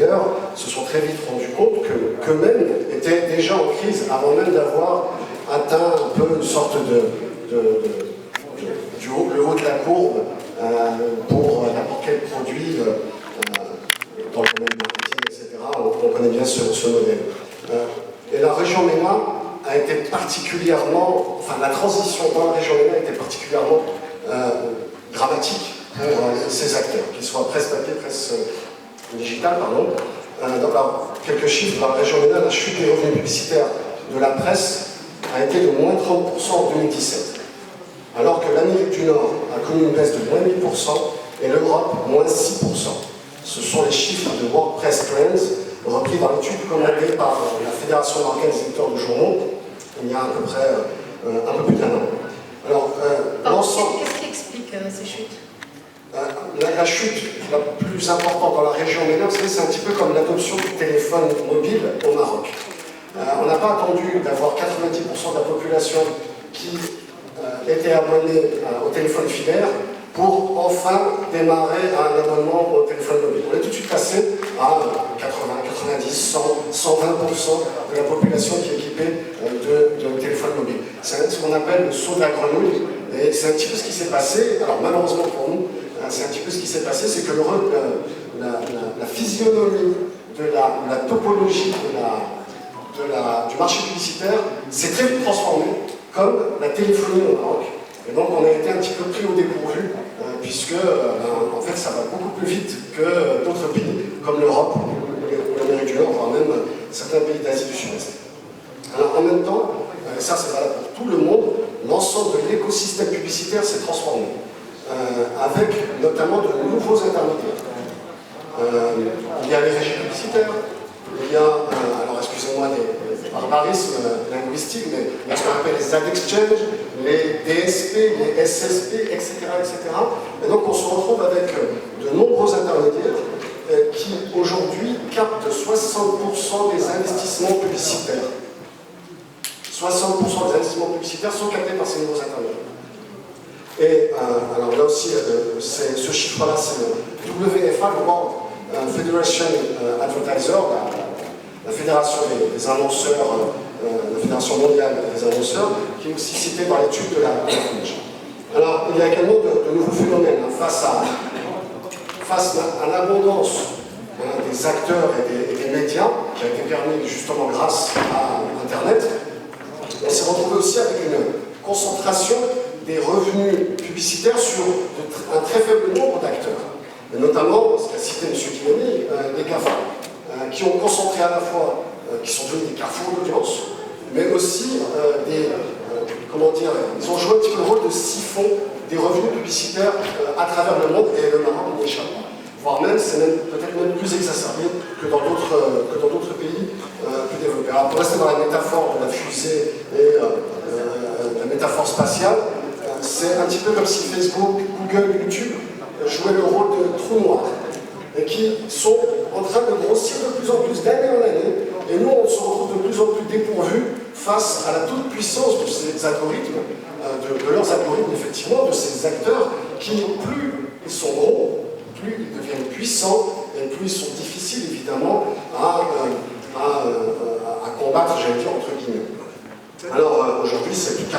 players se sont très vite rendus compte qu'eux-mêmes étaient déjà en crise avant même d'avoir atteint un peu une sorte le haut de la courbe pour n'importe quel produit dans le domaine du marketing, etc. On connaît bien ce modèle. Et la région MENA a été particulièrement, enfin la transition dans la région MENA a été particulièrement dramatique pour ces acteurs, qu'ils soient presse papier, presse digitale, pardon. Quelques chiffres, dans la région MENA, la chute des revenus publicitaires de la presse a été de moins 30% en 2017. Alors que l'Amérique du Nord a connu une baisse de moins 8% et l'Europe, moins 6%. Ce sont les chiffres de World Press Trends repris dans l'étude commandée par la Fédération marocaine des éditeurs de journaux il y a à peu près un peu plus d'un an. Alors, qu'est-ce qui explique ces chutes? La chute la plus importante dans la région MENA, vous savez, c'est un petit peu comme l'adoption du téléphone mobile au Maroc. On n'a pas attendu d'avoir 90% de la population qui était abonnée au téléphone filaire pour enfin démarrer un abonnement au téléphone mobile. On est tout de suite passé à 80, 90, 100, 120% de la population qui est équipée de téléphone mobile. C'est ce qu'on appelle le saut de la grenouille, et c'est un petit peu ce qui s'est passé. Alors malheureusement pour nous, c'est un petit peu ce qui s'est passé, c'est que la physionomie de la topologie du marché publicitaire s'est très vite transformée comme la téléphonie au Maroc. Et donc on a été un petit peu pris au dépourvu, puisque en fait ça va beaucoup plus vite que d'autres pays, comme l'Europe ou l'Amérique du Nord, voire même certains pays d'Asie du Sud-Est. Alors en même temps, et ça c'est valable pour tout le monde, l'ensemble de l'écosystème publicitaire s'est transformé, avec notamment de nouveaux intermédiaires. Il y a les régies publicitaires, il y a, alors excusez-moi des barbarismes linguistiques, mais il y a ce qu'on appelle les ad exchange, les DSP, les SSP, etc., etc. Et donc on se retrouve avec de nombreux intermédiaires qui aujourd'hui captent 60% des investissements publicitaires. 60% des investissements publicitaires sont captés par ces nouveaux intermédiaires. Et alors là aussi, ce chiffre-là, c'est le WFA, le World Federation Advertiser, la fédération des annonceurs, la fédération mondiale des annonceurs, qui est aussi citée dans l'étude de la FNIC. Alors, il y a également de nouveaux phénomènes face à l'abondance des acteurs et des médias, qui a été permis justement grâce à Internet. On s'est retrouvé aussi avec une concentration des revenus publicitaires sur un très faible nombre d'acteurs, et notamment, ce qu'a cité M. Guillaume, les GAFA, qui ont concentré à la fois, qui sont devenus des carrefours d'audience, mais aussi ils ont joué un petit peu le rôle de siphon des revenus publicitaires à travers le monde, et le Maroc n'y échappe pas. Voire même, c'est peut-être même plus exacerbé que dans d'autres pays plus développés. Alors pour rester dans la métaphore de la fusée et la métaphore spatiale, c'est un petit peu comme si Facebook, Google, YouTube jouaient le rôle de trous noirs, et qui sont en train de grossir de plus en plus d'année en année, et nous on se retrouve de plus en plus dépourvus face à la toute-puissance de ces algorithmes, de leurs algorithmes effectivement, de ces acteurs qui, plus ils sont gros, plus ils deviennent puissants, et plus ils sont difficiles évidemment à combattre, j'allais dire entre guillemets. Alors aujourd'hui c'est plus de 80%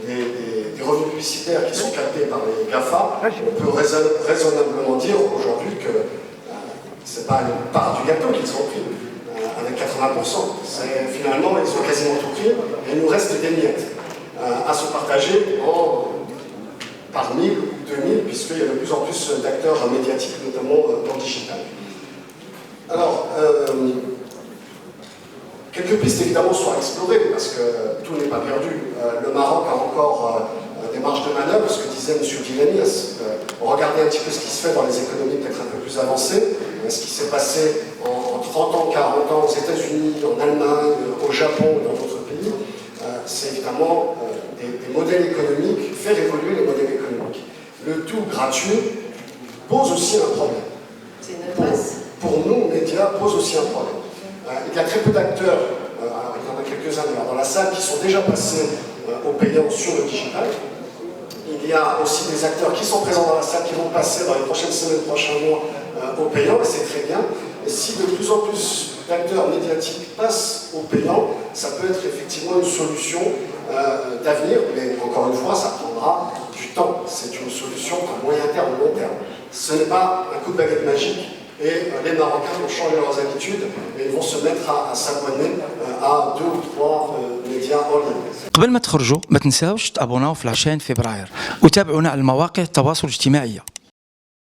des revenus publicitaires qui sont captés par les GAFA. On peut raisonnablement dire aujourd'hui que ce n'est pas une part du gâteau qu'ils ont pris, avec 80%. Finalement, ils ont quasiment tout pris, et il nous reste des miettes à se partager par 1000 ou 2000, puisqu'il y a de plus en plus d'acteurs médiatiques, notamment dans le digital. Alors, quelques pistes évidemment sont à explorer, parce que tout n'est pas perdu. Le Maroc a encore des marges de manœuvre, ce que disait M. Guilani. Regardez un petit peu ce qui se fait dans les économies peut-être un peu plus avancées, ce qui s'est passé en 30 ans, 40 ans aux États-Unis, en Allemagne, au Japon et dans d'autres pays. C'est évidemment des modèles économiques, faire évoluer les modèles économiques. Le tout gratuit pose aussi un problème. C'est une adresse. Pour nous, médias, pose aussi un problème. Il y a très peu d'acteurs, il y en a quelques-uns dans la salle, qui sont déjà passés au payant sur le digital. Il y a aussi des acteurs qui sont présents dans la salle qui vont passer dans les prochaines semaines, prochains mois au payant, et c'est très bien. Et si de plus en plus d'acteurs médiatiques passent au payant, ça peut être effectivement une solution d'avenir, mais encore une fois, ça prendra du temps. C'est une solution à moyen terme, long terme. Ce n'est pas un coup de baguette magique, et les Marocains vont changer leurs habitudes et ils vont se mettre à s'abonner à 2 ou 3 médias en ligne. قبل ما تخرجوا ما تنساوش تابوناو في 20 فبراير وتابعونا على المواقع التواصل الاجتماعي.